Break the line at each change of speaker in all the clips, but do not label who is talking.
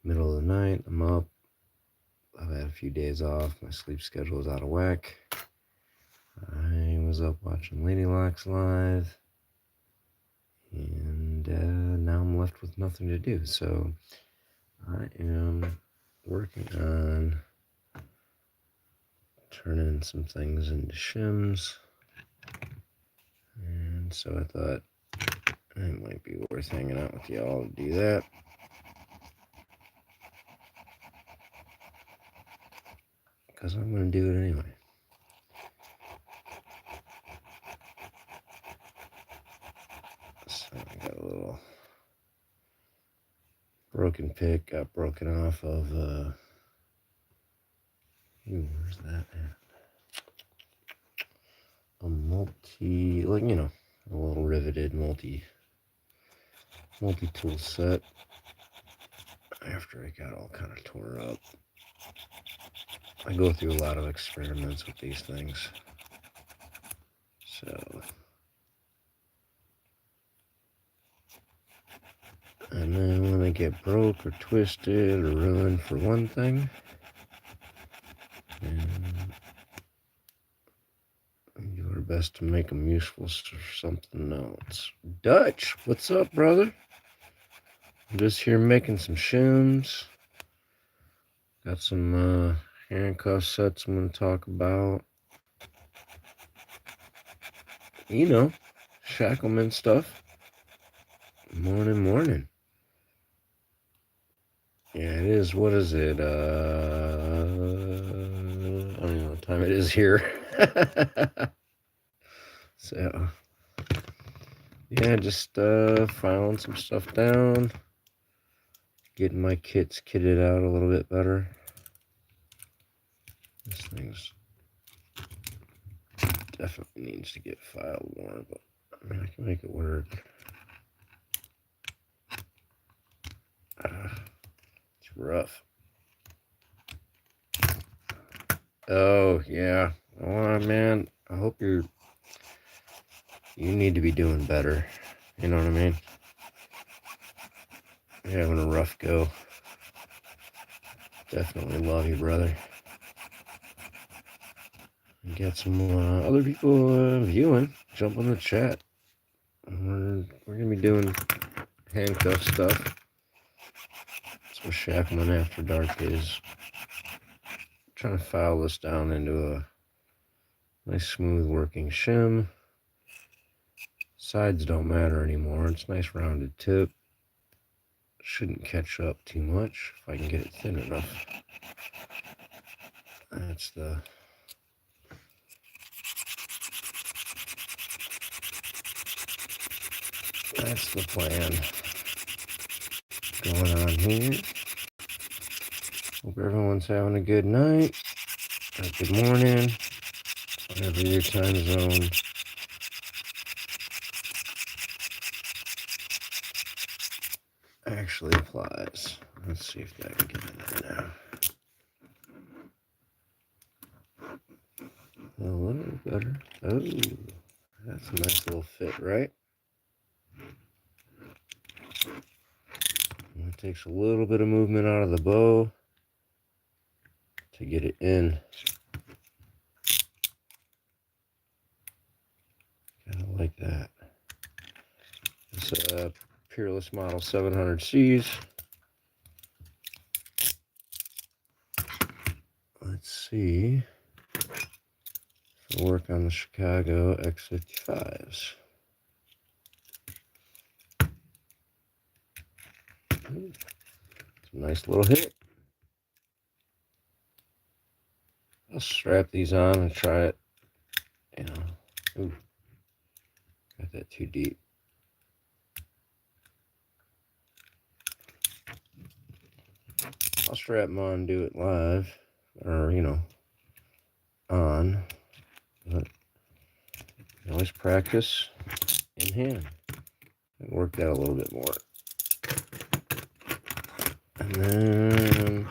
middle of the night, I'm up. I've had a few days off. My sleep schedule is out of whack. I was up watching Lady Locks live, and now I'm left with nothing to do. So I am working on turning some things into shims, and so I thought it might be worth hanging out with y'all to do that. Because I'm going to do it anyway. So I got a little broken pick, got broken off of, where's that at? A multi, like, a little riveted multi-tool set. After it got all kind of tore up. I go through a lot of experiments with these things. So, and then when they get broke or twisted or ruined for one thing, and do our best to make them useful for something else. Dutch, what's up, brother? I'm just here making some shims. Got some handcuff sets I'm going to talk about. Shacklemen stuff. Morning. Yeah, it is. What is it? I don't know what time it is here. So, yeah, just filing some stuff down. Getting my kits kitted out a little bit better. This thing's definitely needs to get filed more, but I mean, I can make it work. It's rough. Oh, yeah. Oh, man, I hope you need to be doing better. You know what I mean? You're having a rough go. Definitely love you, brother. We got some other people viewing. Jump on the chat. We're going to be doing handcuff stuff. That's what Shacklemen After Dark is. I'm trying to file this down into a nice smooth working shim. Sides don't matter anymore. It's a nice rounded tip. Shouldn't catch up too much if I can get it thin enough. That's the plan going on here. Hope everyone's having a good night or good morning, whatever your time zone actually applies. Let's see if that can get in there now. A little better. Oh, that's a nice little fit, right? It takes a little bit of movement out of the bow to get it in. Kind of like that. It's a Peerless Model 700Cs. Let's see. Work on the Chicago X55s. It's a nice little hit. I'll strap these on and try it. Ooh, got that too deep. I'll strap them on and do it live, or on. But you always practice in hand. And work that a little bit more. And then,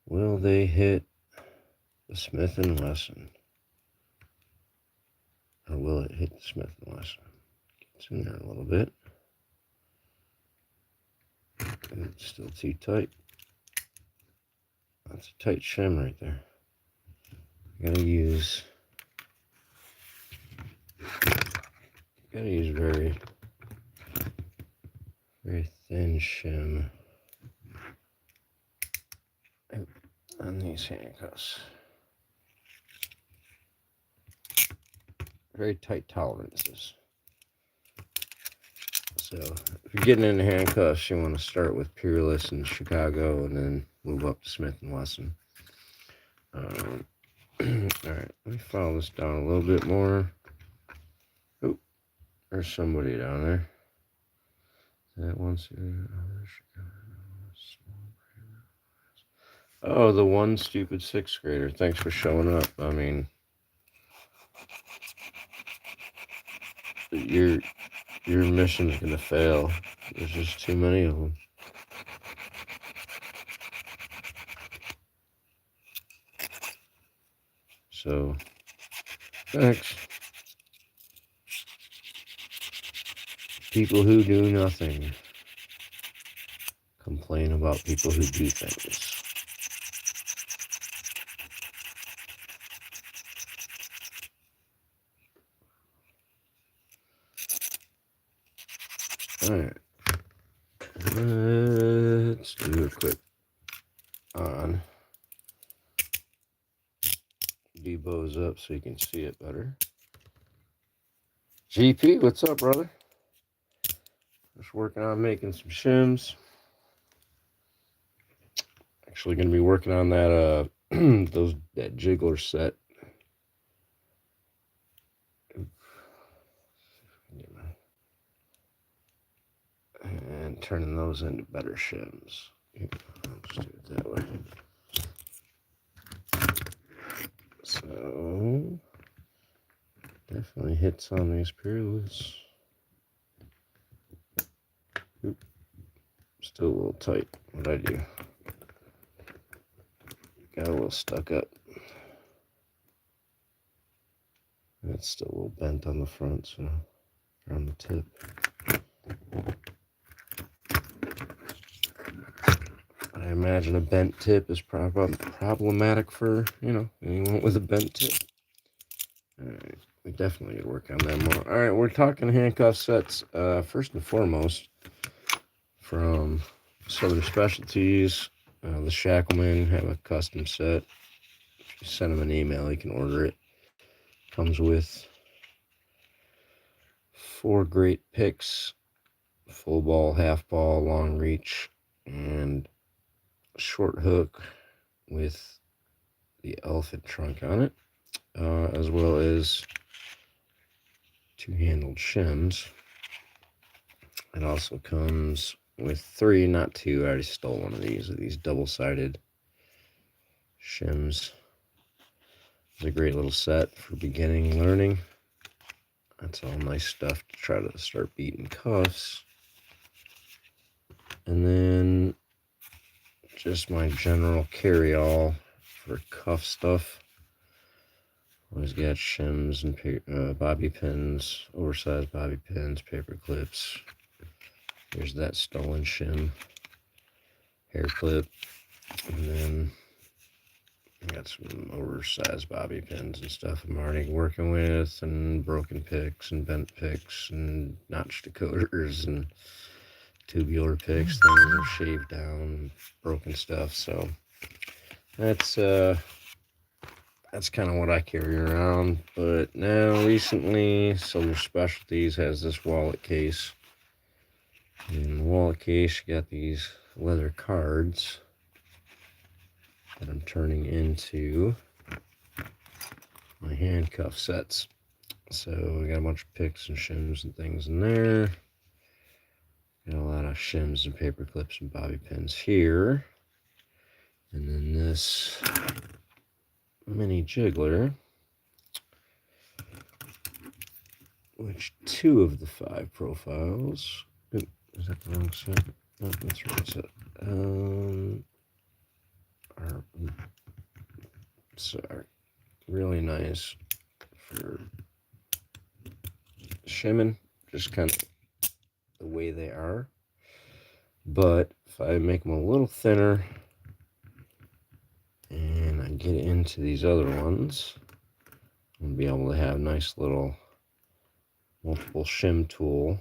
will they hit the Smith & Wesson? Or will it hit the Smith & Wesson? It's in there a little bit. And it's still too tight. That's a tight shim right there. Gotta use very, very thin shim on these handcuffs. Very tight tolerances. So if you're getting into handcuffs, you want to start with Peerless in Chicago and then move up to Smith & Wesson. All right, let me follow this down a little bit more. Oh, there's somebody down there. That one's oh, the one stupid 6th grader. Thanks for showing up. I mean, your mission's gonna fail. There's just too many of them. So, thanks. People who do nothing complain about people who do things. Alright. Let's do a quick on. Debo's up so you can see it better. GP, what's up, brother? Just working on making some shims. Actually gonna be working on that that jiggler set. And turning those into better shims. I'll just do it that way. So definitely hits on these Peerless. Oop. Still a little tight. What'd I do? Got a little stuck up. It's still a little bent on the front, so on the tip. I imagine a bent tip is problematic for, anyone with a bent tip. Alright, we definitely need to work on that more. Alright, we're talking handcuff sets. First and foremost, from Southern Specialties, the Shacklemen have a custom set. If you send them an email, you can order it. Comes with 4 great picks: full ball, half ball, long reach, and short hook with the elephant trunk on it, as well as 2-handled shims. It also comes with 3, not 2. I already stole one of these double-sided shims. It's a great little set for beginning learning. That's all nice stuff to try to start beating cuffs. And then just my general carry-all for cuff stuff. Always got shims and bobby pins, oversized bobby pins, paper clips. There's that stolen shim hair clip. And then I got some oversized bobby pins and stuff I'm already working with, and broken picks and bent picks and notch decoders and tubular picks, things that are shaved down, broken stuff. So that's kind of what I carry around. But now recently, Silver Specialties has this wallet case. In the wallet case, you got these leather cards that I'm turning into my handcuff sets. So we got a bunch of picks and shims and things in there. Got a lot of shims and paper clips and bobby pins here. And then this mini jiggler, which 2 of the 5 profiles. Ooh, is that the wrong set? No, that's the right set. Sorry. Really nice for shimming, just kind of the way they are. But if I make them a little thinner, and I get into these other ones, I'm going to be able to have nice little multiple shim tool.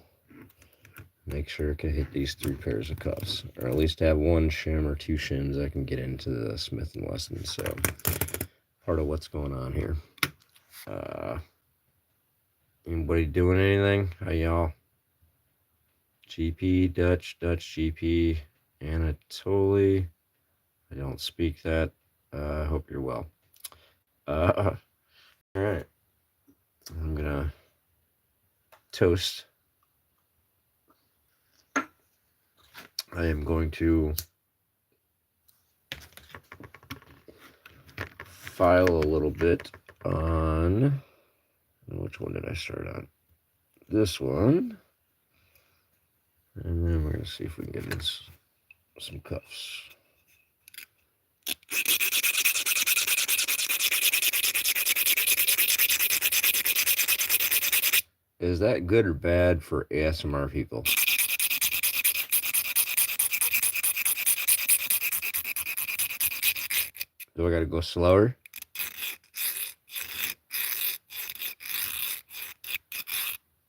Make sure it can hit these 3 pairs of cuffs, or at least have 1 shim or 2 shims I can get into the Smith & Wesson. So part of what's going on here. Anybody doing anything? How y'all? GP, Dutch GP, Anatoly. I don't speak that. I hope you're well. All right. I'm gonna toast. I am going to file a little bit on, which one did I start on? This one. And then we're going to see if we can get in some cuffs. Is that good or bad for ASMR people? Do I got to go slower?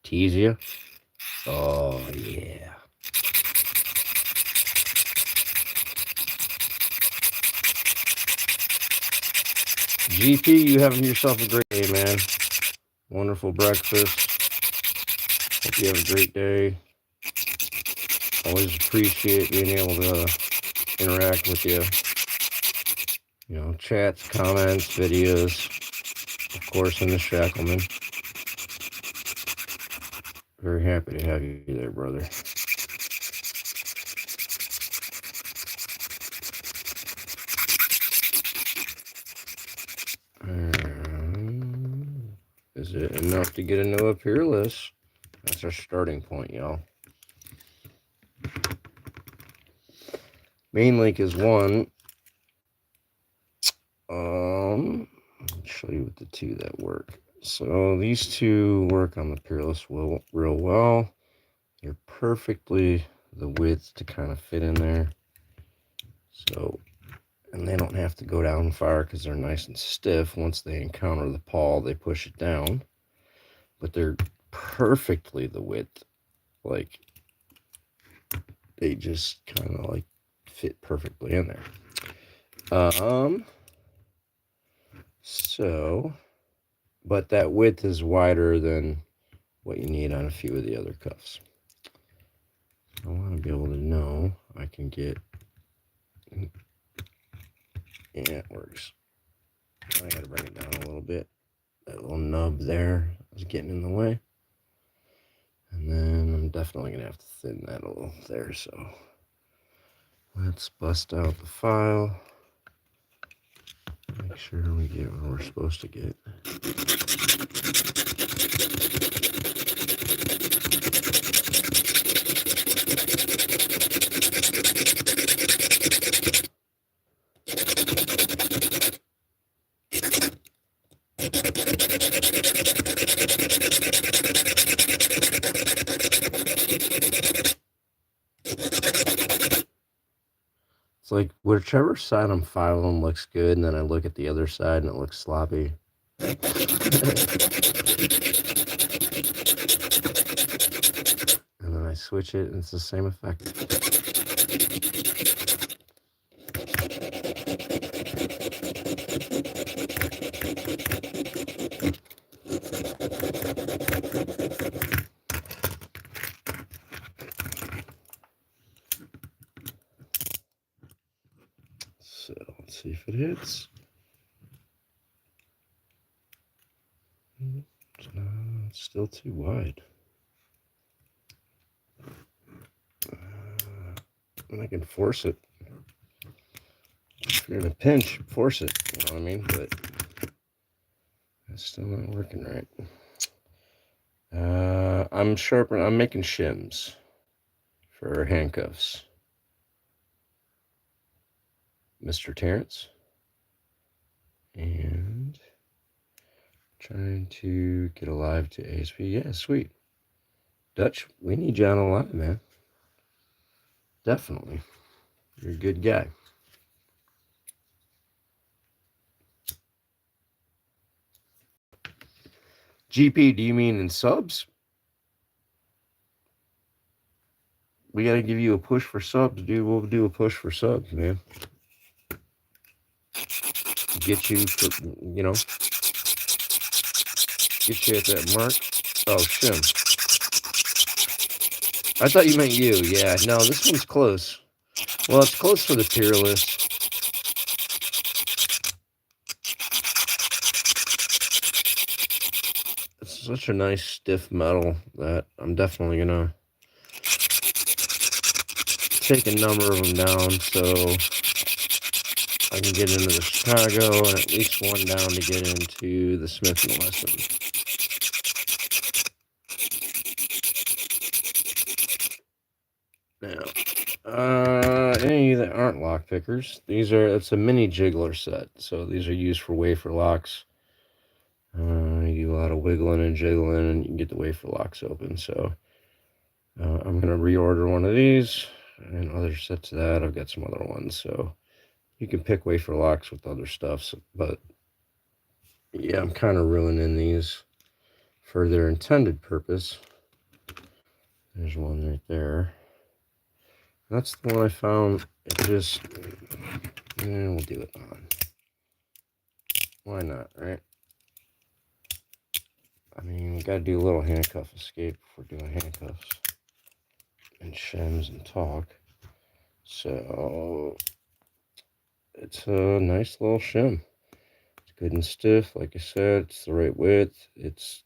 Tease you? Oh, yeah. GP, you having yourself a great day, man. Wonderful breakfast. Hope you have a great day. Always appreciate being able to interact with you. You know, chats, comments, videos. Of course, in the Shacklemen. Very happy to have you there, brother. Is it enough to get into a peerless? That's our starting point, y'all. Main link is 1. I'll show you with the 2 that work. So these 2 work on the peerless real well. They're perfectly the width to kind of fit in there. So, and they don't have to go down far because they're nice and stiff. Once they encounter the pawl, they push it down. But they're perfectly the width. Like, they just kind of like fit perfectly in there. So, but that width is wider than what you need on a few of the other cuffs. I want to be able to know I can get, yeah, it works. I got to bring it down a little bit. That little nub there is getting in the way. And then I'm definitely going to have to thin that a little there. So let's bust out the file. Make sure we get what we're supposed to get. It's like whichever side I'm filing looks good, and then I look at the other side and it looks sloppy. And then I switch it and it's the same effect. So let's see if it hits. It's still too wide. And I can force it. If you're in a pinch, force it. You know what I mean? But it's still not working right. I'm making shims for handcuffs. Mr. Terrence. And trying to get alive to ASP. Yeah, sweet. Dutch, we need you on a live, man. Definitely. You're a good guy. GP, do you mean in subs? We got to give you a push for subs, dude. We'll do a push for subs, man. Get you, for, get you at that mark. Oh, Shim. I thought you meant you. Yeah, no, this one's close. Well, it's close for the Peerless. It's such a nice stiff metal that I'm definitely gonna take a number of them down so I can get into the Chicago and at least one down to get into the Smith & Wesson. Now, any that aren't lock pickers, it's a mini jiggler set, so these are used for wafer locks. You do a lot of wiggling and jiggling, and you can get the wafer locks open. So I'm gonna reorder one of these, and other sets of that. I've got some other ones, so you can pick wafer locks with other stuff. So, but yeah, I'm kind of ruining these for their intended purpose. There's one right there. That's the one I found. It just, we'll do it on. Why not, right? I mean, we gotta do a little handcuff escape before doing handcuffs and shims and talk. So it's a nice little shim. It's good and stiff, like I said. It's the right width. It's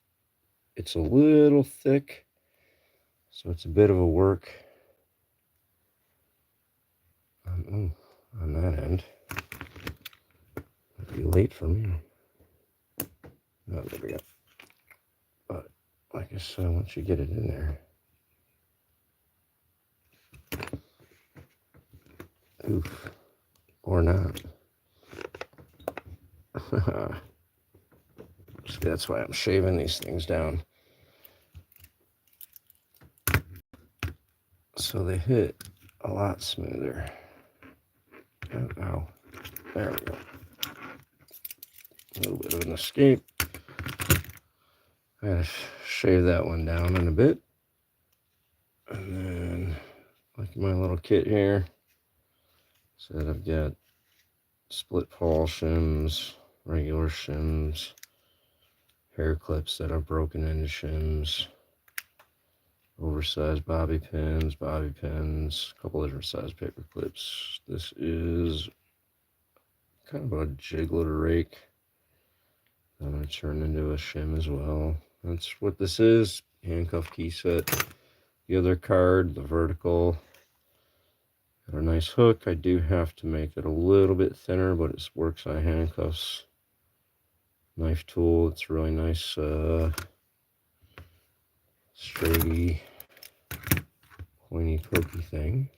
a little thick, so it's a bit of a work on that end. Might be late for me. Oh, there we go. But like I said, once you get it in there, oof, or not. That's why I'm shaving these things down, so they hit a lot smoother. Oh, there we go. A little bit of an escape. I gotta shave that one down in a bit. And then, like my little kit here, so I've got split pawl shims, regular shims, hair clips that are broken into shims, oversized bobby pins, a couple different size paper clips. This is kind of a jiggler rake. I'm going to turn into a shim as well. That's what this is. Handcuff key set. The other card, the vertical, got a nice hook. I do have to make it a little bit thinner, but it works on handcuffs. Knife tool. It's really nice, straighty, pointy, pokey thing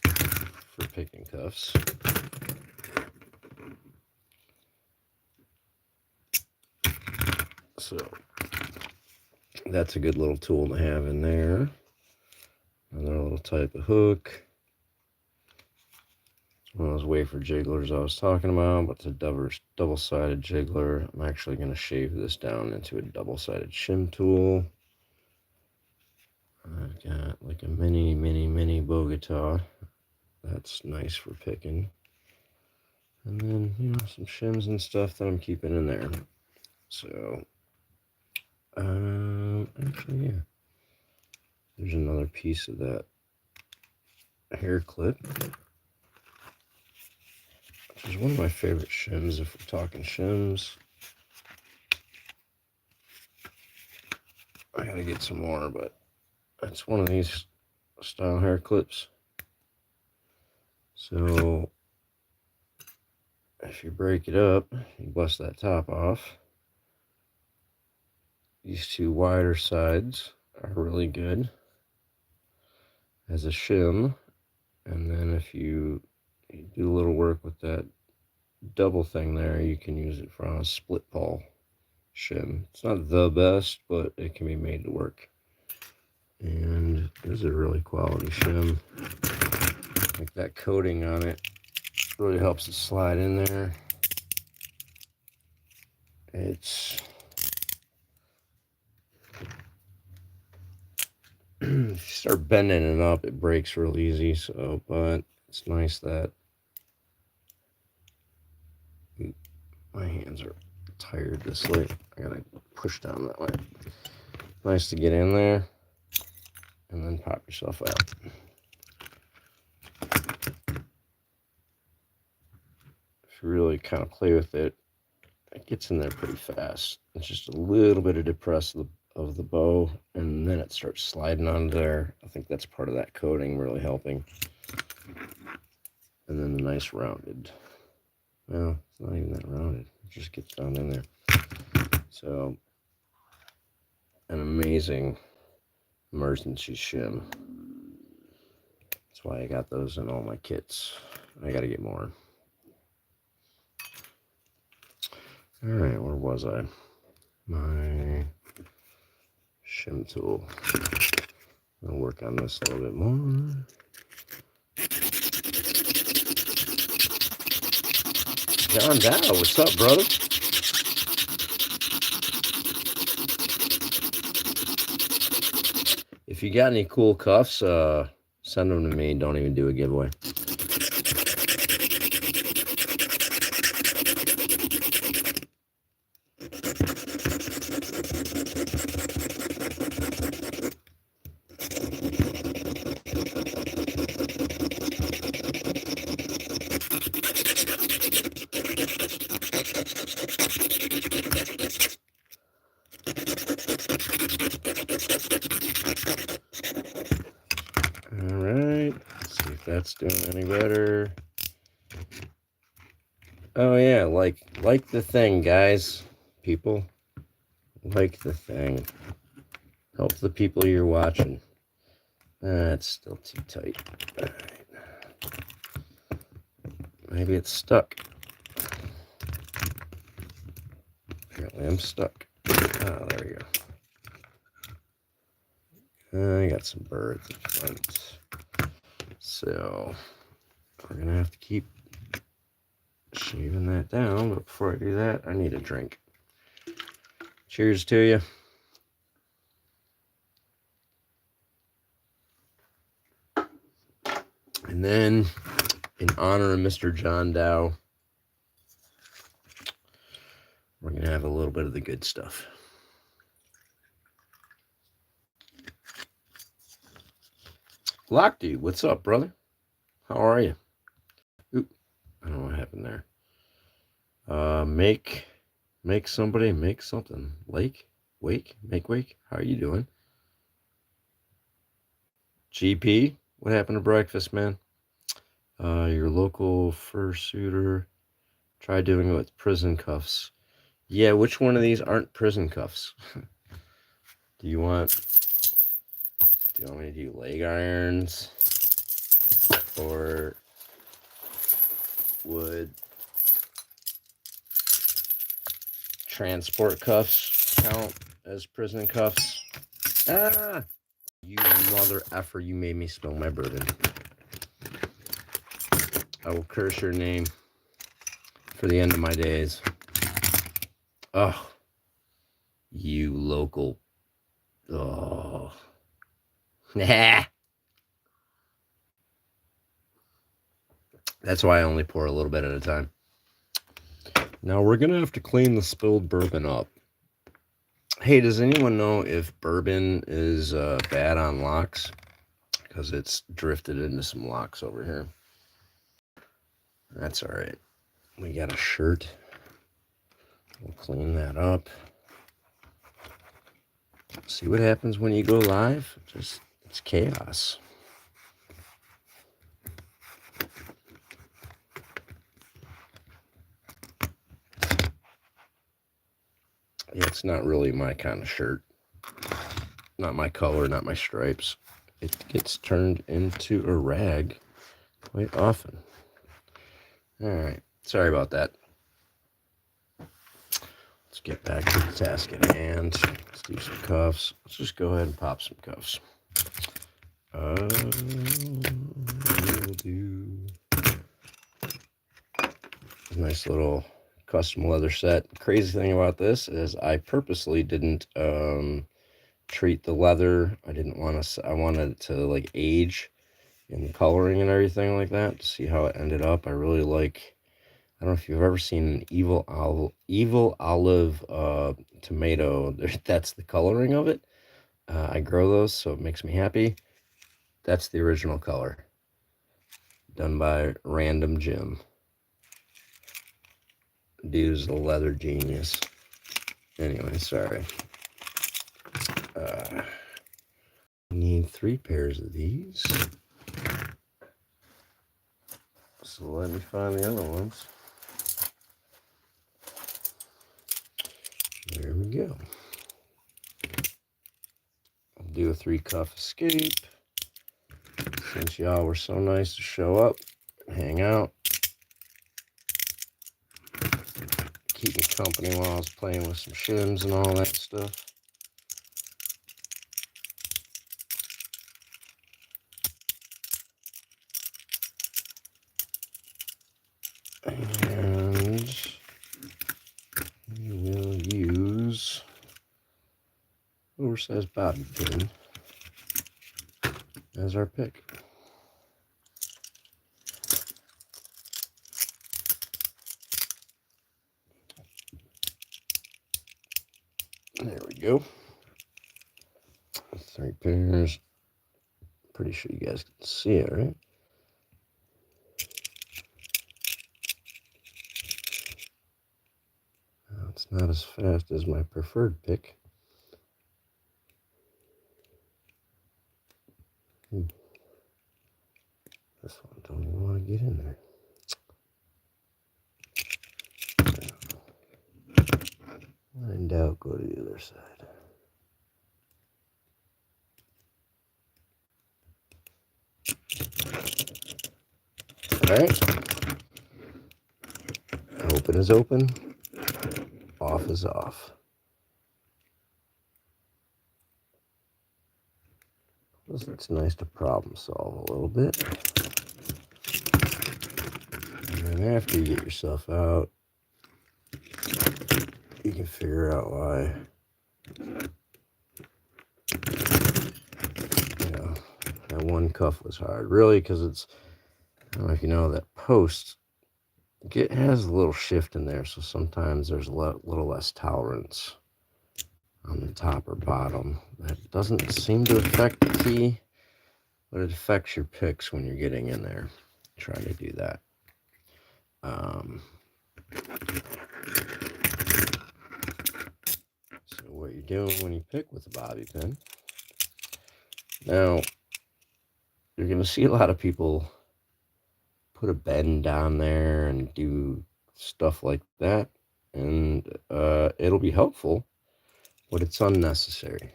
for picking cuffs. So that's a good little tool to have in there. Another little type of hook. One of those wafer jigglers I was talking about, but it's a double-sided jiggler. I'm actually going to shave this down into a double-sided shim tool. I've got like a mini Bogota. That's nice for picking. And then, some shims and stuff that I'm keeping in there. So, actually, yeah. There's another piece of that hair clip, which is one of my favorite shims if we're talking shims. I gotta get some more, but it's one of these style hair clips. So if you break it up, you bust that top off. These two wider sides are really good as a shim, and then if you do a little work with that double thing there, you can use it for a split pawl shim. It's not the best, but it can be made to work. And this is a really quality shim. Like that coating on it really helps it slide in there. It's you start bending it up, it breaks real easy. So, but it's nice that my hands are tired this late. I gotta push down that way. Nice to get in there and then pop yourself out. If you really kind of play with it, it gets in there pretty fast. It's just a little bit of depress of the bow, and then it starts sliding on there. I think that's part of that coating really helping. And then the nice rounded. Well, it's not even that rounded. It just gets down in there. So, an amazing emergency shim. That's why I got those in all my kits. I got to get more. All right, where was I? My shim tool. I'll work on this a little bit more. John Dow, what's up, brother? If you got any cool cuffs, send them to me. Don't even do a giveaway. Alright, let's see if that's doing any better. Oh yeah, like the thing, guys. People, like the thing. Help the people you're watching. That's still too tight. Alright. Maybe it's stuck. Apparently I'm stuck. Oh, there we go. I got some burr at the front. So, we're going to have to keep shaving that down. But before I do that, I need a drink. Cheers to you. And then, in honor of Mr. John Dow, we're going to have a little bit of the good stuff. Lock Dude, what's up, brother? How are you? Oop, I don't know what happened there. Make somebody make something. Wake, make wake. How are you doing? GP, what happened to breakfast, man? Your local fursuiter. Try doing it with prison cuffs. Yeah, which one of these aren't prison cuffs? Do you want me to do leg irons? Or would transport cuffs count as prison cuffs? Ah! You mother effer, you made me spill my bourbon. I will curse your name for the end of my days. Oh, you local. Oh. Nah. That's why I only pour a little bit at a time. Now we're going to have to clean the spilled bourbon up. Hey, does anyone know if bourbon is bad on locks? Because it's drifted into some locks over here. That's all right. We got a shirt. We'll clean that up. See what happens when you go live? It's chaos. Yeah, it's not really my kind of shirt. Not my color, not my stripes. It gets turned into a rag quite often. All right. Sorry about that. Let's get back to the task at hand. Let's do some cuffs. Let's just go ahead and pop some cuffs. We'll do a nice little custom leather set. Crazy thing about this is I purposely didn't treat the leather. I didn't want to. I wanted it to like age in coloring and everything like that to see how it ended up. I really like. I don't know if you've ever seen an evil olive tomato. That's the coloring of it. I grow those, so it makes me happy. That's the original color, done by Random Jim. Dude's a leather genius. Anyway, sorry. Need 3 pairs of these. So let me find the other ones. There we go. I'll do a 3-cuff escape. Since y'all were so nice to show up and hang out. Keep me company while I was playing with some shims and all that stuff. And we will use oversized bobby pin as our pick. There we go. 3 pairs. Pretty sure you guys can see it, right? It's not as fast as my preferred pick. This one don't even want to get in there. When in doubt, go to the other side. Alright. Open is open. Off is off. It's nice to problem solve a little bit. And then after you get yourself out, you can figure out why, that one cuff was hard. Really, because it's, I don't know if you know, that post has a little shift in there, so sometimes there's a little less tolerance on the top or bottom. That doesn't seem to affect the key, but it affects your picks when you're getting in there. Try to do that. So what you're doing when you pick with a bobby pin. Now, you're going to see a lot of people put a bend down there and do stuff like that, and it'll be helpful, but it's unnecessary.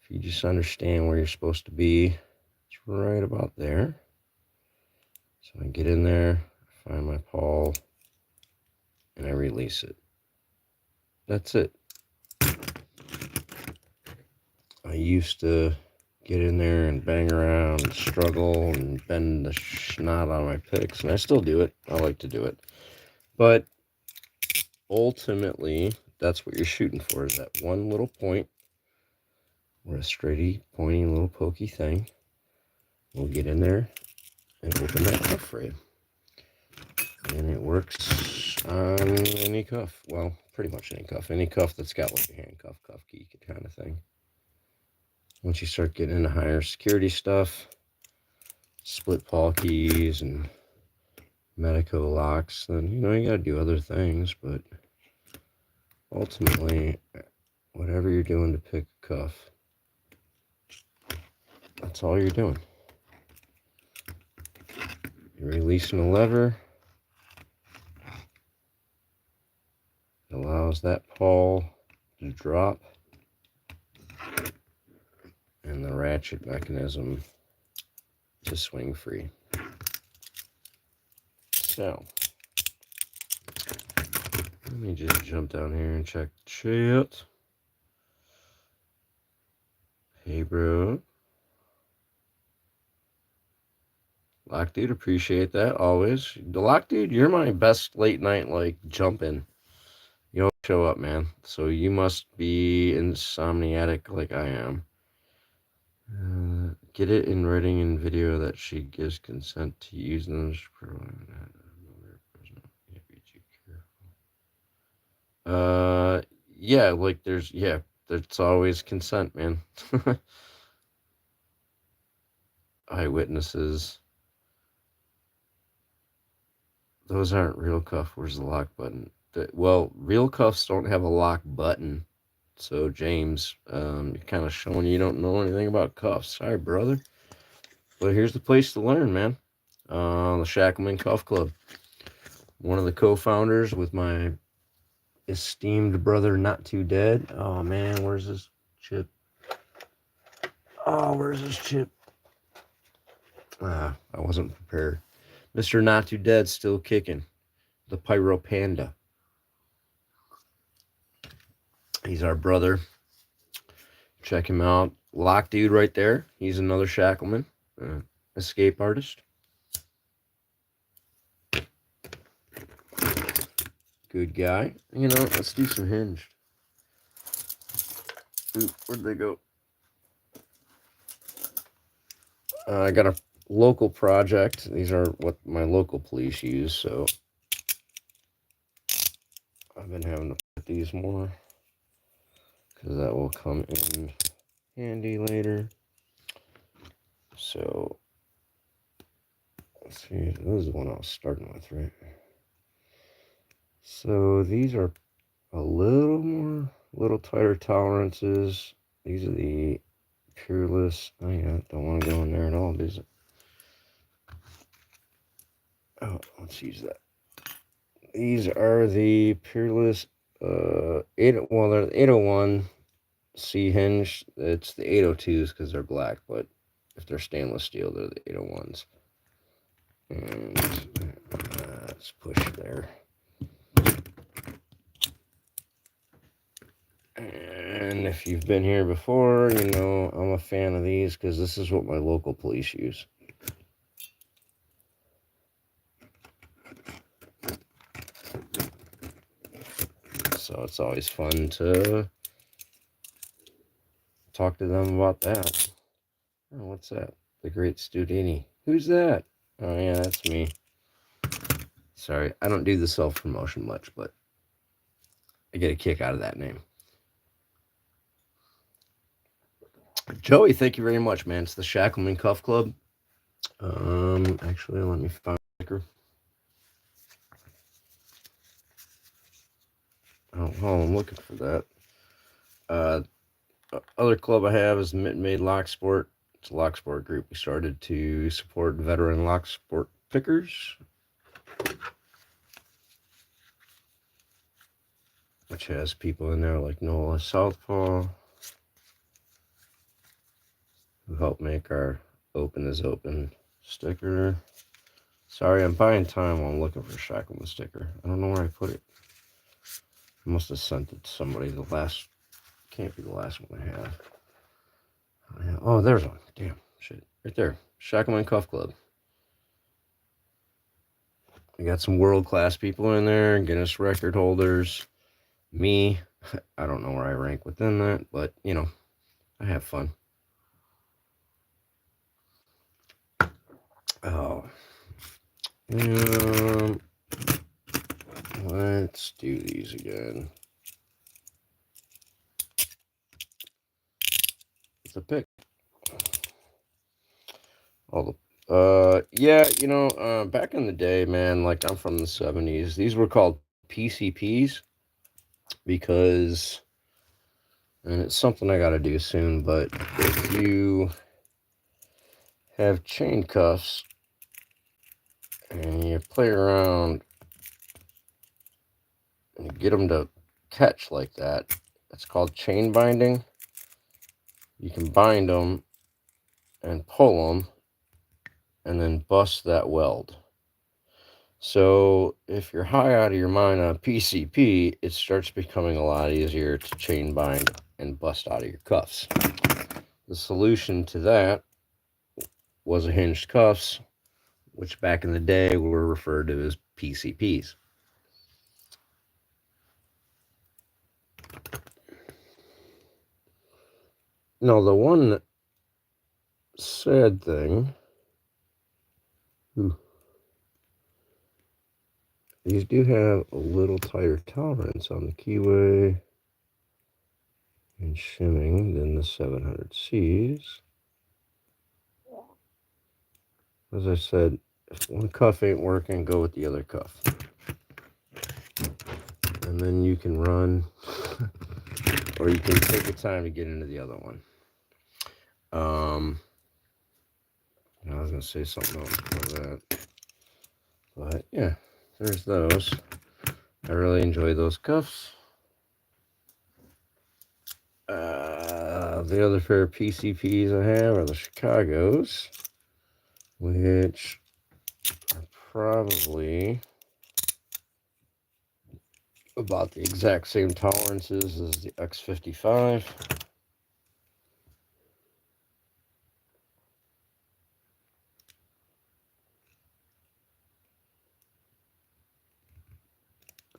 If you just understand where you're supposed to be, it's right about there. So I get in there, find my pawl, and I release it. That's it. I used to get in there and bang around and struggle and bend the snot on my picks, and I still do it. I like to do it. But ultimately, that's what you're shooting for, is that one little point where a straighty, pointy, little pokey thing will get in there and open that cuff for you. And it works on any cuff. Well, pretty much any cuff. Any cuff that's got like a handcuff, cuff key kind of thing. Once you start getting into higher security stuff, split pawl keys and Medico locks, then you gotta do other things, but ultimately, whatever you're doing to pick a cuff, that's all you're doing. You're releasing a lever. It allows that pawl to drop, and the ratchet mechanism to swing free. So, let me just jump down here and check the chat. Hey, bro. Lock Dude, appreciate that, always. The Lock Dude, you're my best late night, like, jump in. show up, man. So you must be insomniatic like I am. Get it in writing and video that she gives consent to use them. Uh, yeah, like there's always consent, man. Eyewitnesses. Those aren't real cuff. Where's the lock button? Well, real cuffs don't have a lock button. So James, you're kind of showing you don't know anything about cuffs. Sorry, brother. But here's the place to learn, man. The Shacklemen Cuff Club. One of the co-founders with my esteemed brother, not too dead. Oh man, where's this chip? Oh, where's this chip? I wasn't prepared. Mr. Not Too Dead still kicking. The Pyro Panda. He's our brother. Check him out. Lock dude right there. He's another Shackleman. Escape artist. Good guy. You know, let's do some hinged. Ooh, where'd they go? I got a local project. These are what my local police use, so I've been having to put these more because that will come in handy later. So let's see. This is the one I was starting with, right? So these are a little tighter tolerances. These are the Peerless. Oh yeah, don't want to go in there at all, does it? Oh, let's use that. These are the Peerless they're the 801 C hinge. It's the 802s because they're black, but if they're stainless steel, they're the 801s. And let's push there. And if you've been here before, you know I'm a fan of these because this is what my local police use. So it's always fun to talk to them about that. Oh, what's that? The Great Studini. Who's that? Oh, yeah, that's me. Sorry, I don't do the self-promotion much, but I get a kick out of that name. Joey, thank you very much, man. It's the Shacklemen Cuff Club. Actually, let me find a sticker. Oh, I'm looking for that. Other club I have is Mitten Made Lock Sport. It's a lock sport group we started to support veteran lock sport pickers, which has people in there like Noah Southpaw, who helped make our Open is Open sticker. Sorry, I'm buying time while I'm looking for a Shackleman sticker. I don't know where I put it. I must have sent it to somebody. The last, can't be the last one I have. Oh, there's one. Damn, shit. Right there. Shackleman Cuff Club. We got some world-class people in there, Guinness record holders. Me, I don't know where I rank within that, but, you know, I have fun. Oh. Let's do these again. It's a pick. All the yeah, you know, back in the day, man, like I'm from the 70s. These were called PCPs because, and it's something I got to do soon, but if you have chain cuffs and you play around and you get them to catch like that, it's called chain binding. You can bind them and pull them and then bust that weld. So if you're high out of your mind on PCP, it starts becoming a lot easier to chain bind and bust out of your cuffs. The solution to that was a hinged cuffs, which back in the day were referred to as PCPs. No, the one sad thing. These do have a little tighter tolerance on the keyway and shimming than the 700Cs. As I said, if one cuff ain't working, go with the other cuff. And then you can run, or you can take your time to get into the other one. I was going to say something else about that. But yeah, there's those. I really enjoy those cuffs. The other pair of PCPs I have are the Chicagos, which are probably about the exact same tolerances as the X55.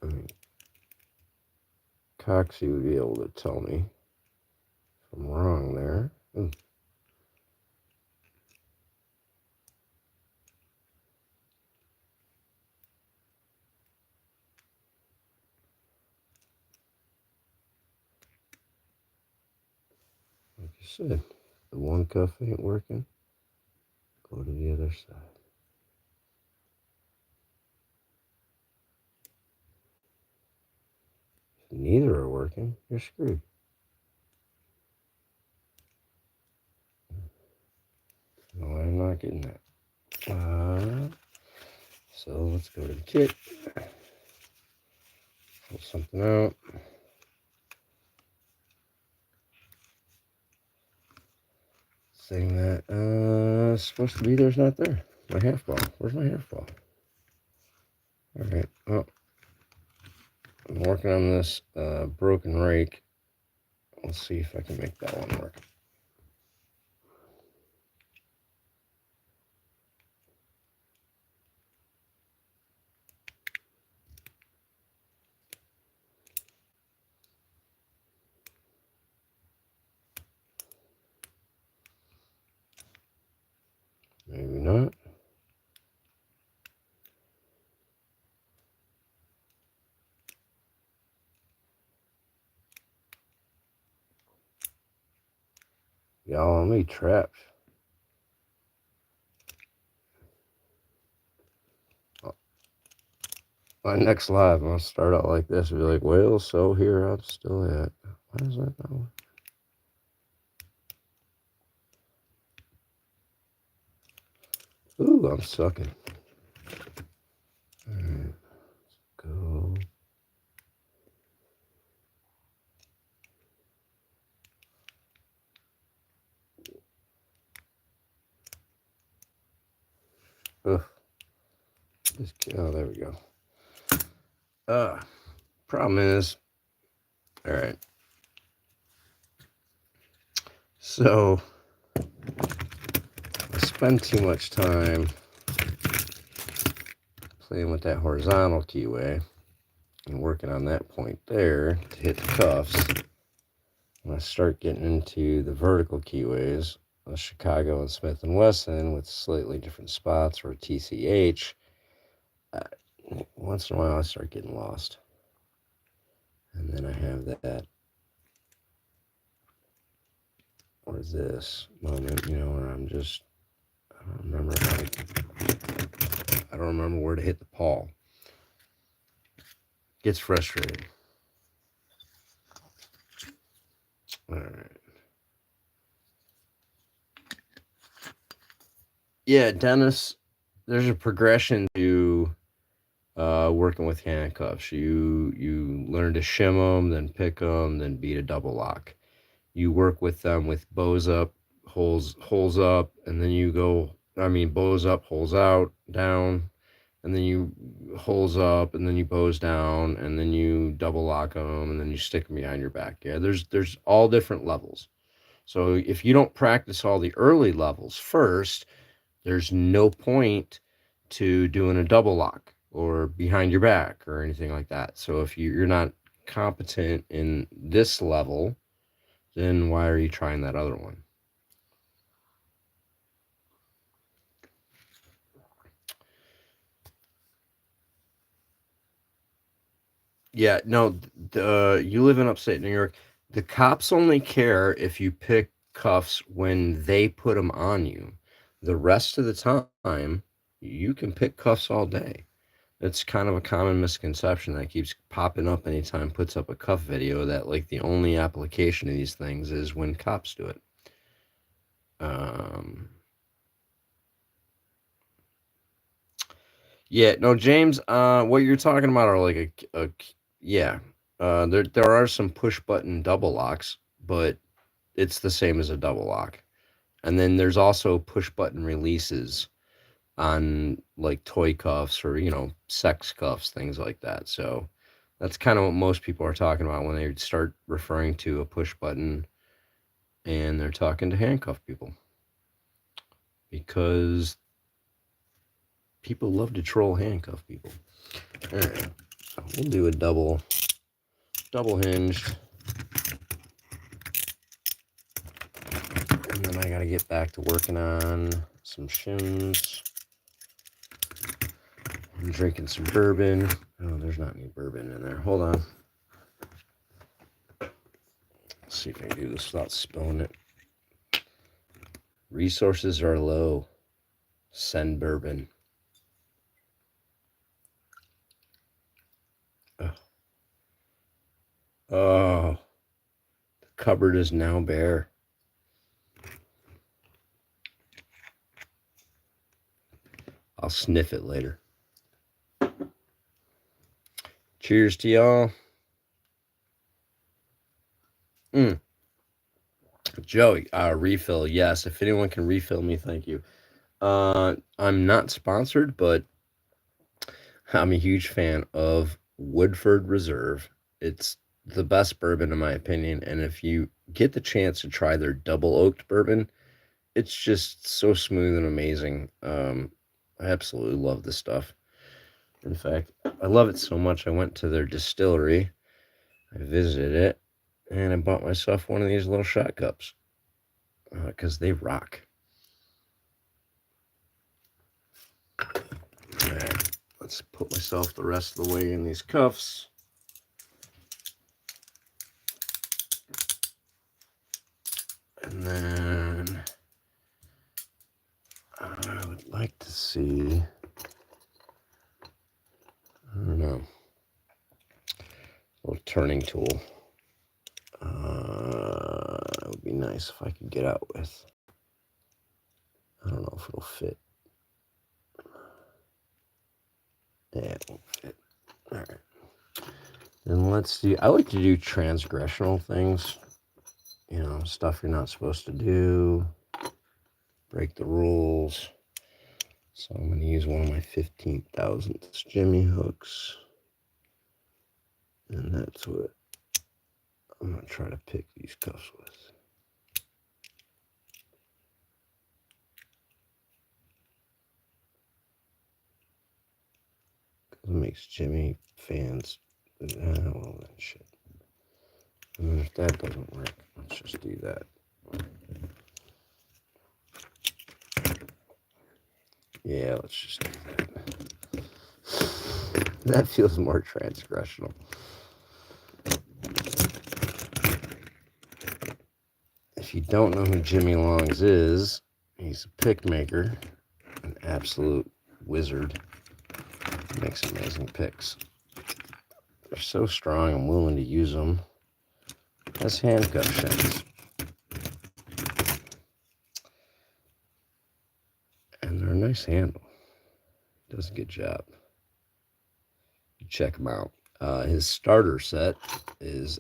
I mean, Coxie would be able to tell me if I'm wrong there. Ooh. Like you said, the one cuff ain't working, go to the other side. If neither are working, you're screwed. No, I'm not getting that. So let's go to the kit. Pull something out. Thing that supposed to be there's not there. My half ball. Where's my half ball? Alright, well, I'm working on this broken rake. Let's see if I can make that one work. Maybe not. Y'all, me trapped. My next live, I'm gonna start out like this and be like, well, so here I'm still at. Why is that not working? Ooh, I'm sucking. Alright, let's go. Ugh. Oh, there we go. Problem is, all right. So I spend too much time playing with that horizontal keyway and working on that point there to hit the cuffs. When I start getting into the vertical keyways, a Chicago and Smith & Wesson with slightly different spots, or TCH, once in a while I start getting lost. And then I have that, or this moment, you know, where I'm just, I don't remember where to hit the pawl. Gets frustrating. All right. Yeah, Dennis, there's a progression to working with handcuffs. You learn to shim them, then pick them, then beat a double lock. You work with them with bows up, holes up, and then you go. I mean, bows up, holes out, down, and then you holes up, and then you bows down, and then you double lock them, and then you stick them behind your back. Yeah, there's all different levels. So if you don't practice all the early levels first, there's no point to doing a double lock or behind your back or anything like that. So if you're not competent in this level, then why are you trying that other one? Yeah, no, you live in upstate New York. The cops only care if you pick cuffs when they put them on you. The rest of the time, you can pick cuffs all day. It's kind of a common misconception that keeps popping up anytime puts up a cuff video that like the only application of these things is when cops do it. Um, yeah, no, James. What you're talking about are like yeah. There are some push button double locks, but it's the same as a double lock. And then there's also push button releases on like toy cuffs or sex cuffs, things like that. So that's kind of what most people are talking about when they start referring to a push button, and they're talking to handcuff people because people love to troll handcuff people. All right, so we'll do a double hinged, and then I gotta get back to working on some Shims. I'm drinking some bourbon. Oh, there's not any bourbon in there. Hold on. Let's see if I can do this without spilling it. Resources are low. Send bourbon. Oh, oh, the cupboard is now bare. I'll sniff it later. Cheers to y'all. Joey, refill. Yes, if anyone can refill me, thank you. I'm not sponsored, but I'm a huge fan of Woodford Reserve. It's the best bourbon in my opinion, and if you get the chance to try their double oaked bourbon, it's just so smooth and amazing. I absolutely love this stuff. In fact, I love it so much I went to their distillery, I visited it, and I bought myself one of these little shot cups because they rock. All right, let's put myself the rest of the way in these cuffs. And then I would like to see, I don't know, a little turning tool. It would be nice if I could get out with. I don't know if it'll fit. Yeah, it won't fit. All right. Then let's do, I like to do transgressional things. Stuff you're not supposed to do. Break the rules. So I'm going to use one of my 15,000th Jimmy hooks. And that's what I'm going to try to pick these cuffs with. It makes Jimmy fans, well, that shit. And if that doesn't work, let's just do that. Yeah, let's just do that. That feels more transgressional. If you don't know who Jimmy Longs is, he's a pick maker, an absolute wizard. He makes amazing picks. They're so strong, I'm willing to use them as handcuff shims. And they're a nice handle. Does a good job. Check him out. His starter set is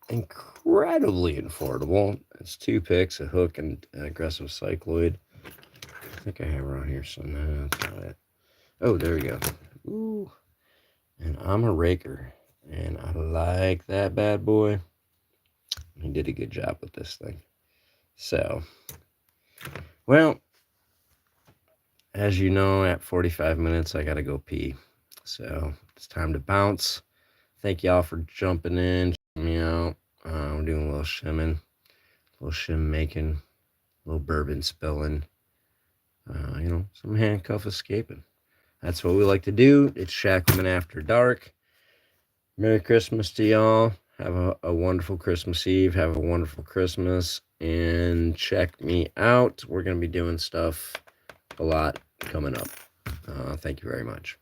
incredibly affordable. It's 2 picks, a hook, and an aggressive cycloid. I think I have around here, so no, that's not it. Oh, there we go. Ooh. And I'm a raker, and I like that bad boy. He did a good job with this thing. So, well, as you know, at 45 minutes, I gotta go pee. So, it's time to bounce. Thank y'all for jumping in, checking me out. We're doing a little shimming, a little shim making, a little bourbon spilling, some handcuff escaping. That's what we like to do. It's Shacklemen After Dark. Merry Christmas to y'all. Have a wonderful Christmas Eve. Have a wonderful Christmas. And check me out. We're going to be doing stuff a lot coming up. Thank you very much.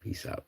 Peace out.